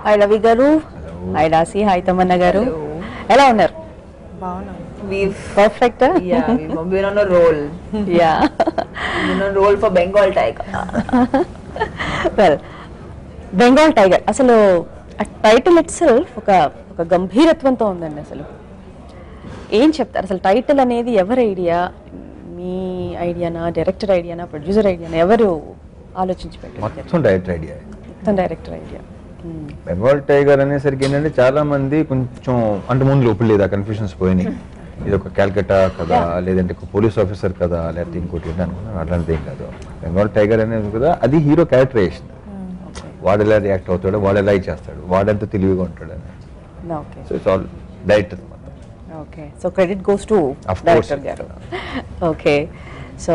Hi Ravi గారు, hi దాసి, hi Tamannaah గారు, ఎలా ఉన్నారు? Perfect. We've been on a roll. Yeah. Been on a roll for Bengal Tiger. Well, Bengal tiger అసలు ఆ title it self ఒక గంభీరత్వంతో ఉందండి. అసలు ఏం చెప్తారు? అసలు టైటిల్ అనేది ఎవరి ఐడియా? మీ ఐడియానా, డైరెక్టర్ ఐడియానా, ప్రొడ్యూసర్ ఐడియానా, ఎవరు ఆలోచించి పెట్టారు? మొత్తం డైరెక్టర్ ఐడియా. మొత్తం డైరెక్టర్ ఐడియా. బెంగాల్ టైగర్ అనేసరికి ఏంటంటే చాలా మంది కొంచెం అంటే ముందు లోపల లేదా కన్ఫ్యూషన్స్ పోయినాయి. ఇది ఒక క్యాల్కటా కదా, లేదంటే ఒక పోలీస్ ఆఫీసర్ కదా, లేకపోతే ఇంకోటి ఏంటి అనుకున్నాను. అట్లాంటిది ఏం కాదు. బెంగాల్ టైగర్ అనేది కదా, అది హీరో క్యారెక్టరైజేషన్. వాడు ఎలా రియాక్ట్ అవుతాడు, వాడు ఎలా చేస్తాడు, వాడెంత తెలివిగా ఉంటాడు అని. సో ఇట్స్ ఆల్ డైరెక్టర్ అనమాట. Okay, so credit goes to director గారు. ఓకే, సో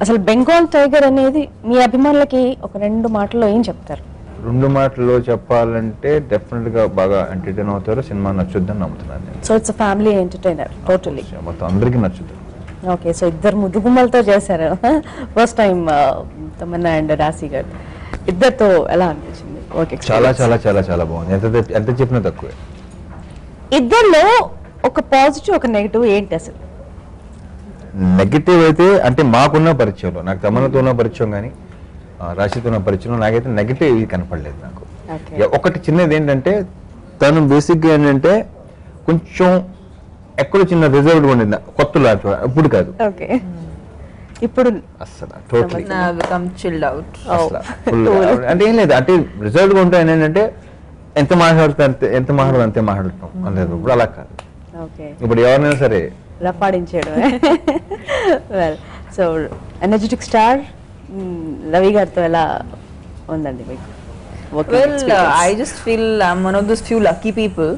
అసలు బెంగాల్ టైగర్ అనేది మీ అభిమానులకి ఒక 2 మాటల్లో ఏం చెప్తారు? 2 మాటల్లో చెప్పాలంటే డెఫినెట్ గా బాగా ఎంటర్టైన్ అవుతారు. సినిమా నచ్చుద్దని నమ్ముతున్నాను నేను. So it's family entertainer totally. మొత్తం అందరికీ నచ్చుద్ది. ఓకే, సో 2 ముద్దుగుమ్మలతో చేశారు. ఫస్ట్ టైం తమన్నా అండ్ రాశి గారు, ఇద్దరితో ఎలా అనిపించింది? ఓకే, చాలా చాలా చాలా చాలా బాగుంది. ఎంత చెప్పినా తక్కువే. ఇద్దరిలో ఒక పాజిటివ్, ఒక నెగిటివ్ ఏంటి అసలు? నెగిటివ్ అయితే అంటే మాకున్న పరిచయంలో, నాకు తమన్నతో ఉన్న పరిచయం కానీ రాశితో ఉన్న పరిచయం, నాకైతే నెగిటివ్ ఇది కనపడలేదు నాకు. ఒకటి చిన్నది ఏంటంటే తను బేసిక్గా ఏంటంటే కొంచెం ఎక్కడో చిన్న రిజర్వ్డ్ ఉండింది కొత్తలో, ఇప్పుడు కాదు. ఓకే, ఇప్పుడు అసలు టోటలీ chilled out. అంటే ఏం లేదు, అంటే రిజర్వ్డ్గా ఉంటాయి ఏంటంటే ఎంత మాట్లాడుతాం అంతే మాట్లాడుతాం అనేది. ఇప్పుడు అలా కాదు. ఇప్పుడు ఎవరినైనా సరే రఫాడించాడు. Well, so energetic star Ravi గారితో ఎలా ఉందండి మీకు? Well, I just feel I'm one of those few lucky people.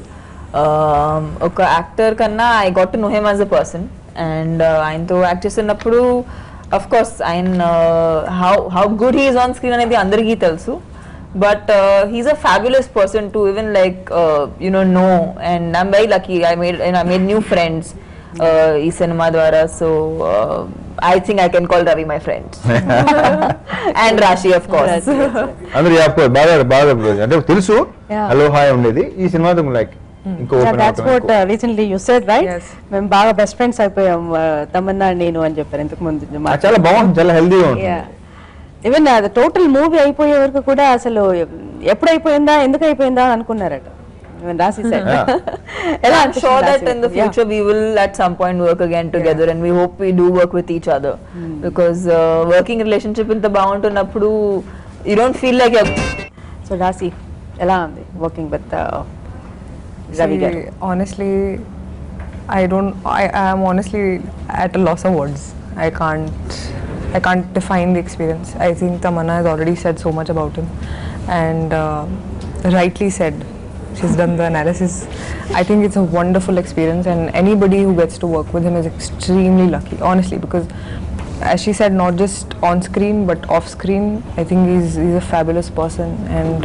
ఒక యాక్టర్ కన్నా I got to know him as a person, and ఆయనతో యాక్ట్ చేస్తున్నప్పుడు of course ఆయన how good he is on screen అనేది అందరికీ తెలుసు. But he's a fabulous person to even know, and I'm very lucky. I made new friends ఈ cinema ద్వారా. So I think I can call Ravi my friend. And Rashi of course. అందరూ బాగా అంటే తెలుసు, hello hi ఉండేది. ఈ సినిమాతో like ఇంకో that's what recently you said, right? మేము బాగా బెస్ట్ ఫ్రెండ్స్ అయిపోయాం తమన్నా నేను అని చెప్పారు ఇంతకు ముందు. చాలా బాగుంది, చాలా హెల్దీగా ఉంది. ఈవెన్ టోటల్ మూవీ అయిపోయే వరకు కూడా అసలు ఎప్పుడు అయిపోయిందా, ఎందుకు అయిపోయిందా అని అనుకున్నారట. రాశి sir, and I'm sure that in the future we will at some point work again together, and we hope we do work with each other, because working relationship ఇంత బాగుంటున్నప్పుడు you don't feel like you're... So Rashi, ఎలా ఉంది working with Ravi garu? Honestly, I am honestly at a loss of words. I can't define the experience. I think Tamanna has already said so much about him, and rightly said. She's done the analysis. I think it's a wonderful experience, and anybody who gets to work with him is extremely lucky, honestly, because as she said, not just on screen but off screen, I think he's a fabulous person, and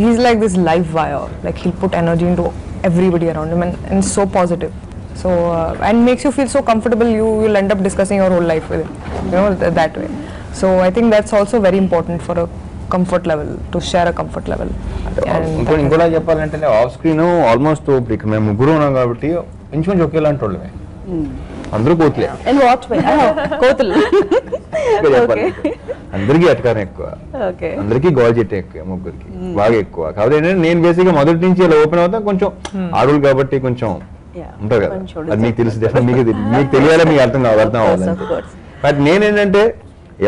he's like this live wire. Like, he'll put energy into everybody around him, and so positive. So and makes you feel so comfortable. You'll end up discussing your whole life with him, that way. So I think that's also very important for a comfort level, to share a comfort level. ఇంకోలా చెప్పాలంటే off screen almost ఇక్కడ మేము ముగ్గురు ఉన్నాం కాబట్టి ఇంచుమించు ఒకేలాంటి వాళ్ళమే. అందరూ కోతులే, అందరికీ అటకారం ఎక్కువ, అందరికీ గోల్ చెట్టు ఎక్కువ, ముగ్గురికి బాగా ఎక్కువ. కాబట్టి ఏంటంటే నేను బేసిక్గా మొదటి నుంచి ఇలా ఓపెన్ అవుతా, కొంచెం ఆడులు కాబట్టి కొంచెం ఉంటుంది కదా, అది మీకు తెలుసు, మీకు తెలియాలి, మీకు అర్థం అవ్వాలి. బట్ నేనేంటంటే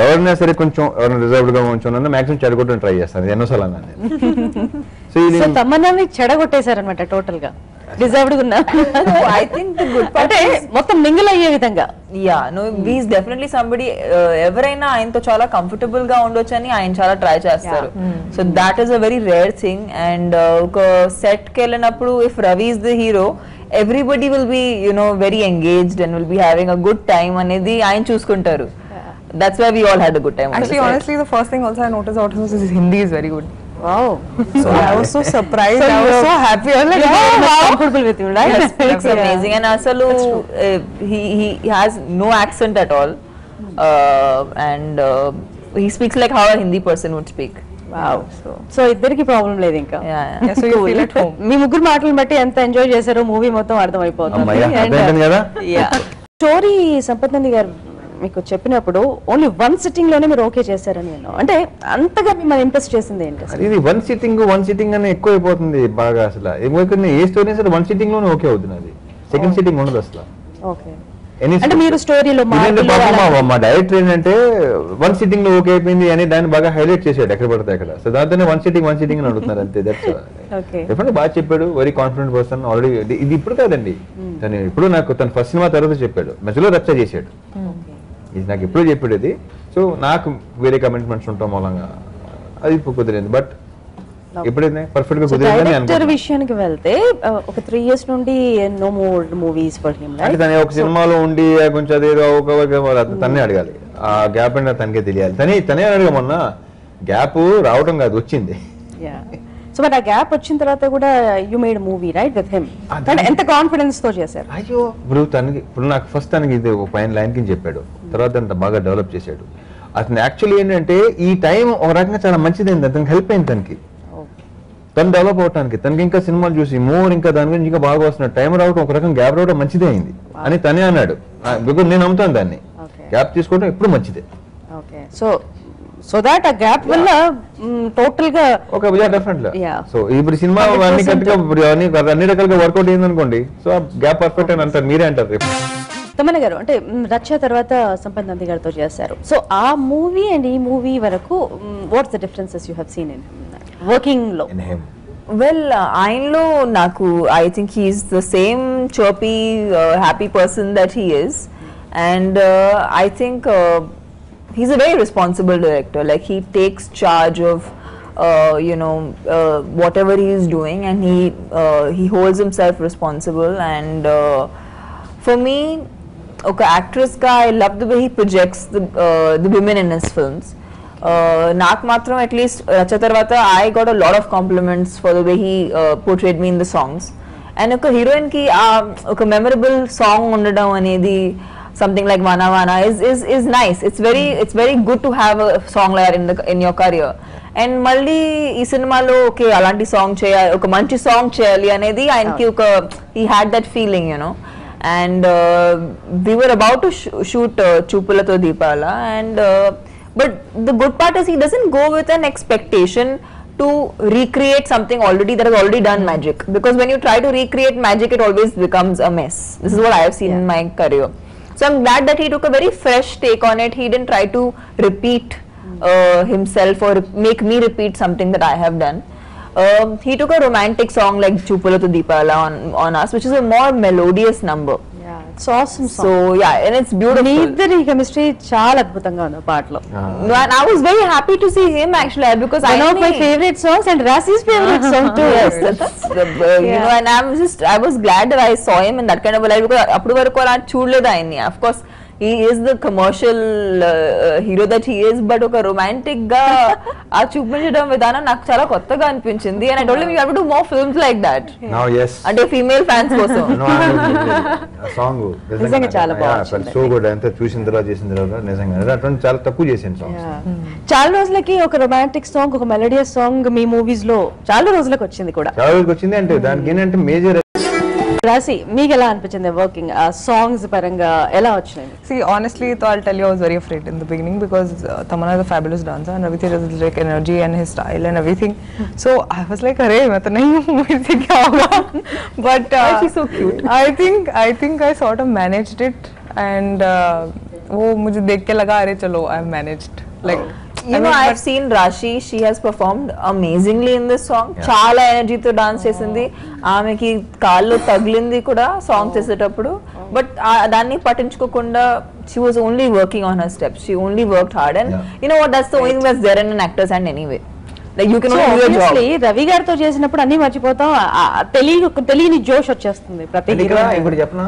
ఎవరైనా సరే కొంచెం ఎవరైనా రిజర్వ్డ్ గా ఉంచున్నా మాక్సిమం చెడగొట్టడం ట్రై చేస్తాను. ఎన్నోసార్లు అన్నాను. సో తమన్నాని చెడగొట్టేశారనమాట టోటల్ గా, రిజర్వ్డ్ ఉన్నా. I think the good part అంటే మొత్తం మింగిల్ అయ్యే విధంగా. he's definitely somebody ఎవరైనా ఆయనతో చాలా కంఫర్టబుల్ గా ఉండొచ్చు అని ఆయన చాలా ట్రై చేస్తారు. So that is a very rare thing, and ఒక సెట్ కి వెళ్ళినప్పుడు if Ravi is the hero, everybody will be very engaged and will be having a good time అనేది ఆయన చూసుకుంటారు. That's why we all had a good time. Actually, honestly, the first thing also I noticed about him is his Hindi is very good. Wow. So I was so surprised. I was so happy. I was like, wow, comfortable with you, right? He speaks amazing, and asalu he has no accent at all, and he speaks like how a Hindi person would speak. So ఇద్దరికి problem లేదు ఇంకా. Yeah, so you feel at home. మీ ముగ్గురు మాటలను బట్టి ఎంత enjoy చేశారో movie మొత్తం అమ్మయ్య, అర్థమైంది కదా? స్టోరీ సంపత్ నంది గారు మీకు చెప్పినప్పుడు ఓన్లీ 1 sitting లోనే మీరు ఓకే చేశారని విన్నాను. అంటే అంతగా మిమ్మల్ని ఇంప్రెస్ చేసింది ఏంటి అసలు? ఇది 1 sitting అనే ఎక్కువ అయిపోతుంది బాగా. అసలు ఏ స్టోరీ సరే 1 sitting లోనే ఓకే అవుతుంది. అది సెకండ్ సిట్టింగ్ ఉండదు అసలు. ఓకే, అంటే మీరు స్టోరీలో మా డైరెక్టర్ ఏంటంటే 1 sitting లో ఓకే అయిపోయింది అని దాన్ని బాగా హైలైట్ చేశాడు ఎక్కడ పడితే అక్కడ. సో దాంతోనే 1 sitting అని అడుగుతున్నారు అంతే. డెఫినెట్లీ బాగా చెప్పాడు, వెరీ కాన్ఫిడెంట్ పర్సన్. ఆల్రెడీ ఇది ఇప్పుడు కాదండి, తను ఇప్పుడు నాకు తన ఫస్ట్ సినిమా తర్వాత చెప్పాడు, మధ్యలో రచ్చ చేశాడు. ఇది నాకు ఎప్పుడూ చెప్పాడు ఇది. సో నాకు వేరే కమిట్మెంట్స్ ఉంటాం మూలంగా అది కుదిరింది. బట్ ఎప్పుడైతే పర్ఫెక్ట్ గా కుదిరిందని డైరెక్టర్ విషయానికి వెళ్తే ఒక 3 years నుండి no more movies for him, right? తనే ఒక సినిమాలో ఉండి కొంచెం అదేదో తన్నే అడగాలి, ఆ గ్యాప్ అంటే తనకే తెలియాలి. తనే అడగా మొన్న గ్యాప్ రావడం కాదు, వచ్చింది. సో బట్ ఆ గ్యాప్ వచ్చిన తర్వాత కూడా you made movie right with him. ఎంత కాన్ఫిడెన్స్ తో చేశారు? అయ్యో ఇప్పుడు నాకు ఫస్ట్ తనకి ఇది ఒక పైన లైన్ కింద చెప్పాడు, తర్వాత అంత బాగా డెవలప్ చేశాడు. అతను యాక్చువల్లీ ఏంటంటే ఈ టైం ఒక రకంగా చాలా మంచిదైంది, అతనికి హెల్ప్ అయింది తనకి, తను డెవలప్ అవడానికి. తనకి ఇంకా సినిమాలు చూసి ఇంకా దాని గురించి ఇంకా బాగా వస్తున్నాడు. టైం రావడం ఒక రకం గ్యాప్ రావడం మంచిదే అయింది అని తనే అన్నాడు. బికాజ్ నేను నమ్ముతాను దాన్ని, గ్యాప్ తీసుకోవడం ఎప్పుడు మంచిదే. ఓకే, సో దాట్ ఆ గ్యాప్ వల్ల టోటల్ గా ఒక డెఫినెట్లీ. సో ఇప్పుడు సినిమా అన్ని రకాలుగా వర్కౌట్ అయింది అనుకోండి, సో ఆ గ్యాప్ పర్ఫెక్ట్ అని అంటారు, మీరే అంటారు. తమన్నా గారు అంటే రచ్చ తర్వాత సంపత్ నంది గారితో చేశారు. సో ఆ మూవీ అండ్ ఈ మూవీ వరకు what's the differences you have seen in working లో? వెల్, ఆయనలో నాకు I think he's the same chirpy happy person that he is. And I think he's a very responsible director. Like he takes charge of whatever he is doing, and he holds himself responsible. And for me, okay, actress guy, I love the way he projects the women in his films. Nak matram, at least Racha Tarvata, I got a lot of compliments for the way he portrayed me in the songs. And oka heroine ki oka memorable song undadam anedi something like Vana Vana is nice. It's very good to have a song like that in your career. And malli ee cinema lo okay alanti song cheyali, oka manchi song cheyali anedi ayanki oka he had that feeling, you know. And we were about to shoot Chupulato Deepala, and but the good part is he doesn't go with an expectation to recreate something already that has already done magic, because when you try to recreate magic it always becomes a mess. This is what I have seen in my career. So I'm glad that he took a very fresh take on it. He didn't try to repeat himself or make me repeat something that I have done. He took a romantic song like Chupulato Deepala on us, which is a more melodious number. Yeah, it's awesome song. So yeah, and it's beautiful. Neither chemistry chaala adbhutanga unna paatlo. And I was very happy to see him actually, because one of my favorite songs and Rasi's favorite song too. Yes, that's you know, and I was glad that I saw him in that kind of a light, because appudu varaku ala chudleda ayni. Of course he is the commercial hero that he is, but oka romantic ga aa చూపించడం విధానం నాకు చాలా కొత్తగా అనిపించింది. And I told him you have to do more films like that. Now yes, అంటే female fans కోసం. Song నిజంగా చాలా బాగుంది. So good. అంతా చూసిన తర్వాత చేసిన తర్వాత నిజంగా అటువంటి చాలా తక్కువ చేశాను సాంగ్స్. చాలా రోజులకి ఒక రొమాంటిక్ సాంగ్, ఒక మెలోడియస్ సాంగ్ మీ మూవీస్ లో చాలా రోజులకు వచ్చింది కూడా. చాలా రోజులకు వచ్చింది అంటే దానికి ఏంటంటే మేజర్. రాసి మీకు ఎలా అనిపించింది వర్కింగ్ ఆ సాంగ్స్ పరంగా ఎలా వచ్చినాయి? See, honestly, I'll tell you, I was very afraid in the beginning, because Tamanna is a fabulous dancer and Ravi Teja has like energy and his style and everything. So I was like, "Arey, main to nahi hu, mujhe kya hoga?" But she's so cute. I think I sort of managed it, and wo mujhe dekh ke laga, "Arey chalo, I've managed." Like you know, I've seen Rashi. She has performed amazingly in this song. Chaala energy to dance chesindi. Aameki kaallo taglindi kuda song chesetappudu. But danni patinchukokunda, she was only working on her steps. She only worked hard, and you know what? That's the only thing that's there in an actor's hand anyway. Like you can only do your job. Ravi గారితో చేసినప్పుడు అన్ని మర్చిపోతాం, తెలియని జోష్ వచ్చేస్తుంది ప్రతి ఇప్పుడు చెప్పిన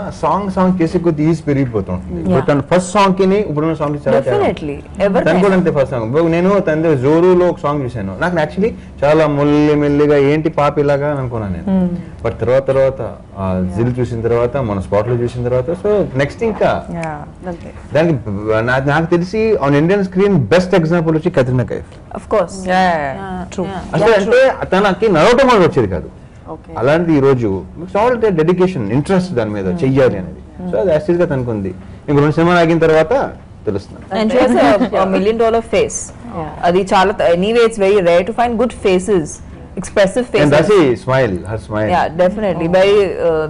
సాంగ్ చేసే కొద్ది ఈజీ పెరిగిపోతుంది. ఇప్పుడు ఫస్ట్ సాంగ్ కి ఇప్పుడున్న సాంగ్ చాలా డెఫినెట్లీ తను కూడా అంతే. ఫస్ట్ సాంగ్ నేను తన జోరులో ఒక సాంగ్ చూసాను, నాకు యాక్చువల్లీ చాలా మెల్లిగా ఏంటి పాప ఇలాగా అనుకున్నాను నేను. బట్ తర్వాత జిల్ చూసిన తర్వాత మన స్పాట్ లో చూసిన తర్వాత సో నెక్స్ట్ ఇంకా దానికి నాకు తెలిసి on Indian screen best example వచ్చి Katrina Kaif. Of course. Yeah. True. అసలు అంటే తనకి నడవటం కూడా వచ్చేది కాదు. ఓకే అలాంటిది ఈ రోజు ఆల్ డెడికేషన్, ఇంట్రెస్ట్ దాని మీద చెయ్యాలి అనేది. సో అది యాక్చువల్ గా తనకుంది. ఇంక 2 సినిమాలు ఆగిన తర్వాత తెలుస్తుంది. And she has a $1 million face. అది చాలా anyway it's very rare to find good faces, expressive faces. And that's a smile, her smile. Yeah, definitely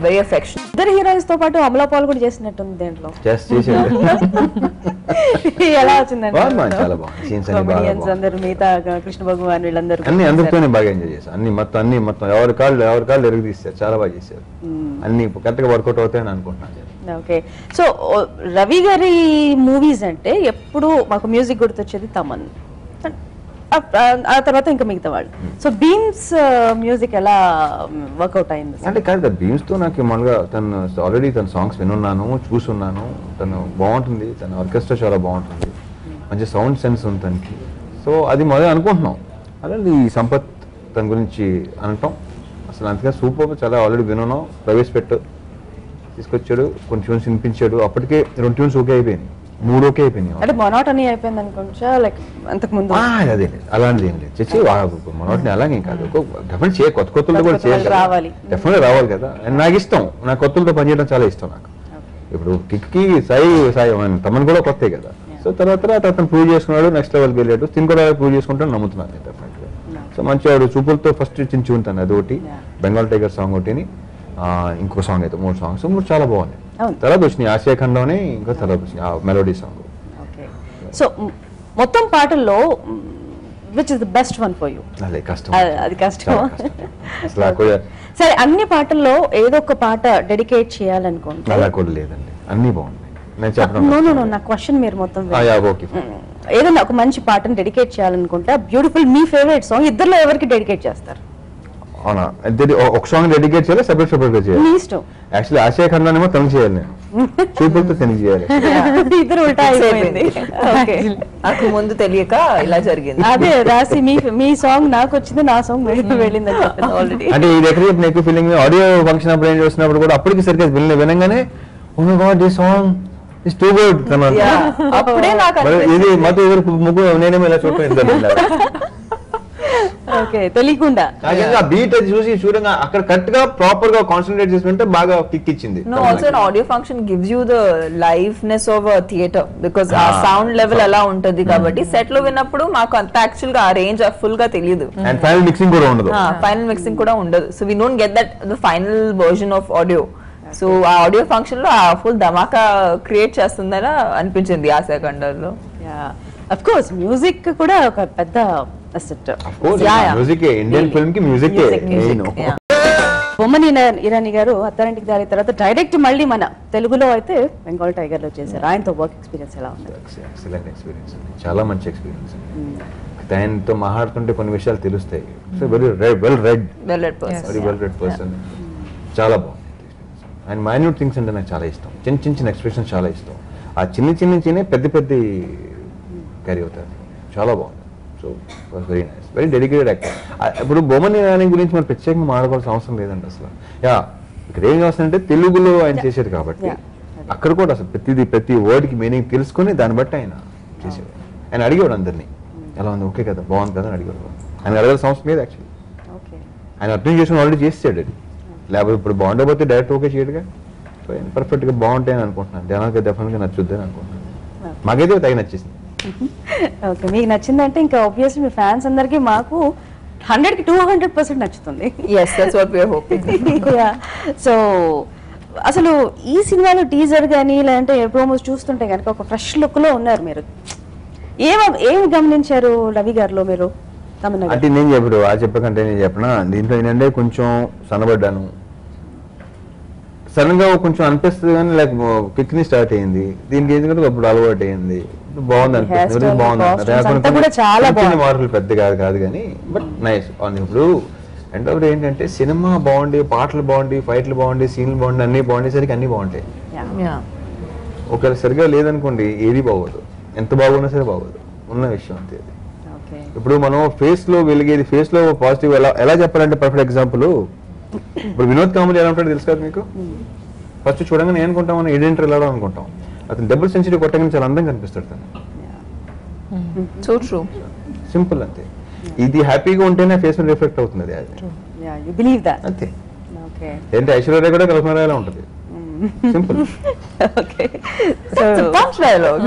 very affectionate. ఇద్దరు హీరోయిన్స్ తో పాటు అమలా పాల్ కూడా చేసినట్టుంది దేంట్లో. Just చేసేది. ఎలా వచ్చిందండి? బాగుంది, చాలా బాగుంది. సీన్స్ అన్ని బాగా Comedians అందరూ, మిగతా కృష్ణ భగవాన్ వీళ్ళందరూ అన్ని అందరితోనే బాగా ఎంజాయ్ చేశారు. అన్ని మొత్తం ఎవరి కాళ్ళు ఎరుగు తీస్తారు. చాలా బాగా చేశారు. అన్ని కరెక్ట్ గా వర్కౌట్ అవుతాయని అనుకుంటున్నాను. ఓకే. సో రవి గారి మూవీస్ అంటే ఎప్పుడు మాకు మ్యూజిక్ గుర్తొచ్చేది తమన్, ఆ తర్వాత ఇంకా మిగతా వాళ్ళు. సో బీమ్స్ మ్యూజిక్ ఎలా వర్కౌట్ అయింది? అంటే కాదు, బీమ్స్ తో నాకు మామూలుగా తను ఆల్రెడీ తన సాంగ్స్ వినున్నాను, చూసున్నాను. తను బాగుంటుంది, తన ఆర్కెస్ట్రా చాలా బాగుంటుంది, మంచి సౌండ్ సెన్స్ ఉంది తనకి. సో అది మొదలు అనుకుంటున్నాం. అలాంటి ఈ సంపత్ తన గురించి అనటం అసలు అంతగా సూపర్, చాలా ఆల్రెడీ వినున్నాం. ప్రవేశపెట్టు తీసుకొచ్చాడు, కొన్ని ట్యూన్స్ వినిపించాడు. అప్పటికే 2 ట్యూన్స్ ఓకే అయిపోయినాయి, 3 ఓకే అయిపోయినాయి. అంటే మొనోటనీ అయిపోయింది అనుకుంటా, లైక్ అంతకు ముందు అదే అలాంటిది ఏం లేదు. చచ్చి మనోటిని అలాగే కాదు, డెఫినెట్ చేయాలి, కొత్తలతో కూడా చేయాలి, రావాలి, డెఫినెట్ రావాలి కదా. అండ్ నాకు ఇష్టం, నాకు కొత్తలతో పనిచేయడం చాలా ఇష్టం. నాకు ఇప్పుడు కిక్కి సాయి తమన్ కూడా కొత్తే కదా. సో తర్వాత అతను ప్రూవ్ చేసుకున్నాడు, నెక్స్ట్ లెవెల్కి వెళ్ళాడు. తిని కూడా ప్రూవ్ చేసుకుంటాను నమ్ముతున్నాను డెఫినెట్గా. సో మంచివాడు చూపులతో ఫస్ట్ చించి ఉంటాను, అది ఒకటి. బెంగాల్ టైగర్ సాంగ్ ఒకటిని, ఇంకో సాంగ్ అయితే 3 సాంగ్స్, 3 చాలా బాగున్నాయి. తర్వాత వచ్చినాయి ఆసియా ఖండంలోనే, ఇంకో తర్వాత వచ్చినాయి మెలోడీ సాంగ్. సో మొత్తం పాటల్లో which is the best one for you? అదే కష్టం, అది కష్టం. అసలు సరే, అన్ని పాటల్లో ఏదో ఒక పాట డెడికేట్ చేయాలనుకుంటే? అలా కూడా లేదండి, అన్ని బాగున్నాయి. నేను చెప్పడం నా క్వశ్చన్ మీరు మొత్తం ఓకే. ఏదైనా ఒక మంచి పాటను డెడికేట్ చేయాలనుకుంటే బ్యూటిఫుల్, మీ ఫేవరెట్ సాంగ్ ఇద్దరులో ఎవరికి డెడికేట్ చేస్తారు? అవునా, ఒక సాంగ్ డెడికేట్ చేయాలి, సెపరేట్ గా చేయాలి. మీ ఇష్టం. యాక్చువల్లీ ఆసియా ఖండానేమో తనకు చేయాలి, నేను చూపులతో తనకి చేయాలి. ఇద్దరు ఉల్టా అయిపోయింది. నాకు ముందు తెలియక ఇలా జరిగింది. అదే రాసి మీ సాంగ్ నాకు వచ్చింది, నా సాంగ్ వెళ్ళింది అని చెప్పింది ఆల్రెడీ. అంటే ఇది ఎక్కడ ఎక్కువ ఫీలింగ్, ఆడియో ఫంక్షన్ అప్పుడు ఏం చేస్తున్నప్పుడు కూడా అప్పటికి సరిగ్గా వినగానే oh my God this song is too good. అప్పుడే నాకు ఇది మొత్తం ఎవరు ముగ్గురు నేనేమో ఇలా చూడలేదు. ఓకే, తెలియకుండా ఆ బీట్ అది చూడంగా అక్కడ కరెక్ట్ గా ప్రాపర్ గా కాన్సన్ట్రేట్ చేసుకుంటే బాగా కిక్ ఇచ్చింది. No, also an audio function gives you the liveness of a theater because ఆ సౌండ్ లెవెల్ ఎలా ఉంటది కాబట్టి సెట్ లో విన్నప్పుడు మాకు అంత యాక్చువల్ గా ఆ రేంజ్ ఫుల్ గా తెలియదు. అండ్ ఫైనల్ మిక్సింగ్ కూడా ఉండదు. ఫైనల్ మిక్సింగ్ కూడా ఉండదు. So we don't get that the final version of audio. So ఆ ఆడియో ఫంక్షన్ లో ఆ ఫుల్ ధమాకా క్రియేట్ చేస్తుందని అనిపించింది ఆసియా ఖండంలో. అఫ్ కోర్స్ మ్యూజిక్ కూడా ఒక పెద్ద asset. Of course music, Indian film కి మ్యూజిక్ మెయిన్. బొమ్మని ఇరానీ గారు అత్తారింటికి దారి తర్వాత డైరెక్ట్ మళ్ళీ మన తెలుగులో అయితే బెంగాల్ టైగర్ లో చేశారు. ఆయనతో వర్క్ ఎక్స్పీరియన్స్ ఎలా ఉంది? ఎక్సలెంట్ ఎక్స్పీరియన్స్, చాలా మంచి ఎక్స్పీరియన్స్. ఆయనతో మాట్లాడుతుంటే కొన్ని విషయాలు తెలుస్తాయి. వెరీ వెల్ రెడ్ పర్సన్, చాలా బాగుంది. అండ్ మైన్యూట్ థింగ్స్ అంటే నాకు చాలా ఇష్టం. చిన్న ఎక్స్ప్రెషన్స్ చాలా ఇష్టం. ఆ చిన్న పెద్ద క్యారీ అవుతారు, చాలా బాగుంది. So very nice, very dedicated actor. ఇప్పుడు బొమ్మని ఇరానీ గురించి మనం ప్రత్యేకంగా మాట్లాడుకోవాల్సిన అవసరం లేదండి అసలు. ఇక్కడ ఏం చేస్తుందంటే తెలుగులో ఆయన చేసేది కాబట్టి అక్కడ కూడా అసలు ప్రతి వర్డ్కి మీనింగ్ తెలుసుకొని దాన్ని బట్టి ఆయన చేసేవాడు. ఆయన అడిగేవాడు అందరినీ, ఎలా ఉంది, ఓకే కదా, బాగుంది కదా అని అడిగేవాడు. ఆయన అడగాల్సిన అవసరం లేదు యాక్చువల్లీ. ఆయన అర్థం చేసుకుని ఆల్రెడీ చేసాడు అది. లేకపోతే ఇప్పుడు బాగుండకపోతే డైరెక్ట్ ఓకే చేయడుగా. సో ఆయన పర్ఫెక్ట్గా బాగుంటాయని అనుకుంటున్నాను. జనానికి డెఫినెట్గా నచ్చుద్ది అని అనుకుంటున్నాను. మాకైతే తగి నచ్చేసింది. ఓకే, మీకు నచ్చిందంటే ఇంకా ఆబ్వియస్లీ మీ ఫ్యాన్స్ అందరికీ మాకు 100కి 200% నచ్చుతుంది. Yes, that's what we are hoping. So అసలు ఈ సినిమాలో టీజర్ కానీ లేదంటే ప్రోమోస్ చూస్తుంటే కనుక ఒక ఫ్రెష్ లుక్ లో ఉన్నారు మీరు. ఏం గమనించారు రవి గారిలో మీరు? అంటే నేను చెప్పడు చెప్పకంటే నేను చెప్పనా, దీంట్లో ఏంటంటే కొంచెం సన్నబడ్డాను, సడన్ గా కొంచెం అనిపిస్తుంది కానీ లైక్ కిక్ని స్టార్ట్ అయింది. దీనికి ఎందుకంటే అప్పుడు అలవాటు అయింది, బాగుంది అనిపిస్తుంది. బాగుంది, మార్పులు పెద్ద కాదు కానీ బట్ నైస్. ఇప్పుడు అండ్ అప్పుడు ఏంటంటే సినిమా బాగుండి, పాటలు బాగుండి, ఫైట్లు బాగుండి, సీన్లు బాగుండి, అన్ని బాగుండేసరికి అన్ని బాగుంటాయి. ఒకవేళ సరిగా లేదనుకోండి ఏది బాగోదు, ఎంత బాగున్నా సరే బాగోదు, ఉన్న విషయం అంతే. ఇప్పుడు మనం ఫేస్ లో వెలిగేది, ఫేస్ లో పాజిటివ్ ఎలా చెప్పాలంటే పర్ఫెక్ట్ ఎగ్జాంపుల్ ఇప్పుడు వినోద్ కామెడీ ఎలా ఉంటాడో తెలుసు కదా మీకు. ఫస్ట్ చూడగానే ఏం అనుకుంటాం, మనం ఏడెంటర్ వెళ్ళడం అనుకుంటాం. అతను డబుల్ సెంచరీ కొట్టగానే చాలా అందంగా కనిపిస్తాడు తను. సో ట్రూ, సింపుల్ అంతే. ఇది హ్యాపీగా ఉంటేనే ఫేస్ మీద రిఫ్లెక్ట్ అవుతుంది అది. Yeah, you believe that. అంతే. Okay. ఏంటి ఐశ్వర్య కూడా కల్పనలా ఉంటుంది. Simple. Okay. So dialogue.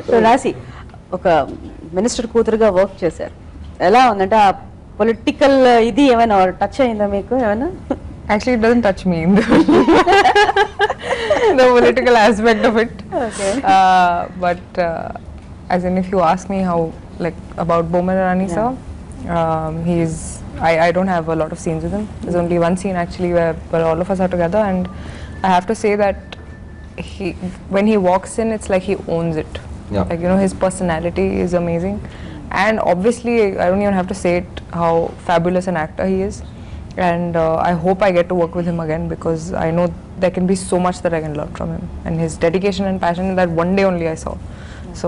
So రాశి ఒక మినిస్టర్ కూతురుగా వర్క్ చేశారు. ఎలా ఉందంటే ఆ పొలిటికల్ ఇది ఏమైనా టచ్ అయిందా మీకు ఏమైనా? Actually, it doesn't touch me in the political aspect of it. Okay. But as in, if you ask me how, like, about Boman Irani sir, I don't have a lot of scenes with him. There's only one scene actually where all of us are together, and I have to say that when he walks in, it's like he owns it. Yeah. Like, you know, his personality is amazing, and obviously I don't even have to say it how fabulous an actor he is. And I hope I get to work with him again, because I know there can be so much that I can learn from him, and his dedication and passion that one day only I saw. So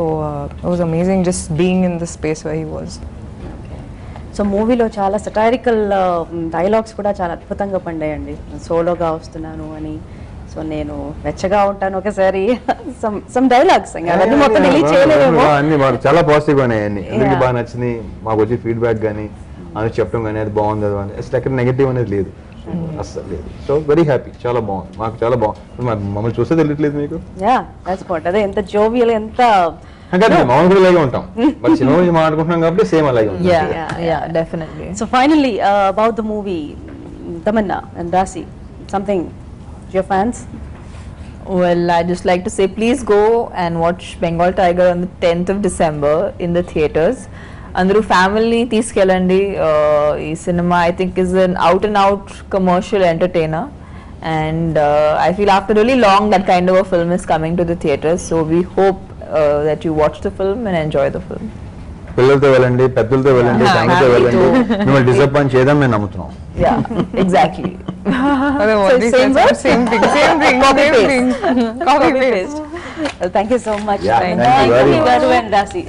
it was amazing just being in the space where he was. So మూవీలో చాలా satirical dialogues కూడా చాలా అద్భుతంగా పండాయండి. సోలోగా వస్తున్నాను అని, so నేను వెచ్చగా ఉంటాను ఒకసారి, సమ్ డైలాగ్స్ అవన్నీ మొత్తం డిలీట్ చేయలేమేమో. అన్ని చాలా పాజిటివ్ ఉన్నాయి అన్ని. అందరికి బాగా నచ్చింది, మాకు వచ్చే ఫీడ్బ్యాక్ కానీ అని చెప్పడం కానీ అది బాగుంది అది అని అసలు ఎక్కడ నెగిటివ్ అనేది లేదు, అస్సలు లేదు. సో వెరీ హ్యాపీ, చాలా బాగుంది, మాకు చాలా బాగుంది. మమ్మల్ని చూస్తే తెలియట్లేదు మీకు? యా దట్స్ వాట్, అదే ఎంత జోవియల్, ఎంత మామూలు కూడా ఇలాగే ఉంటాం, బట్ సినిమా మాట్లాడుకుంటున్నాం కాబట్టి సేమ్ అలాగే ఉంటుంది. Yeah, definitely. So finally, about the movie, Tamanna and Rasi, something to your fans? Well, I just like to say, please go and watch Bengal Tiger on the 10th of December in the theatres. అందరూ ఫ్యామిలీని తీసుకెళ్ళండి. ఈ cinema I think is an out and out commercial entertainer, and I feel after really long that kind of a film is coming to the theatres. So we hope that you watch the film and enjoy the film. పిల్లలతో వెళ్ళండి, పెద్దలతో వెళ్ళండి, ఫ్యామిలీతో వెళ్ళండి. మిమ్మల్ని disappoint చేయడం మేము నమ్ముతున్నాం. Yeah, exactly. Same thing. Copy paste. Well, thank you so much. Yeah, thank you very much. Garu and Rasi.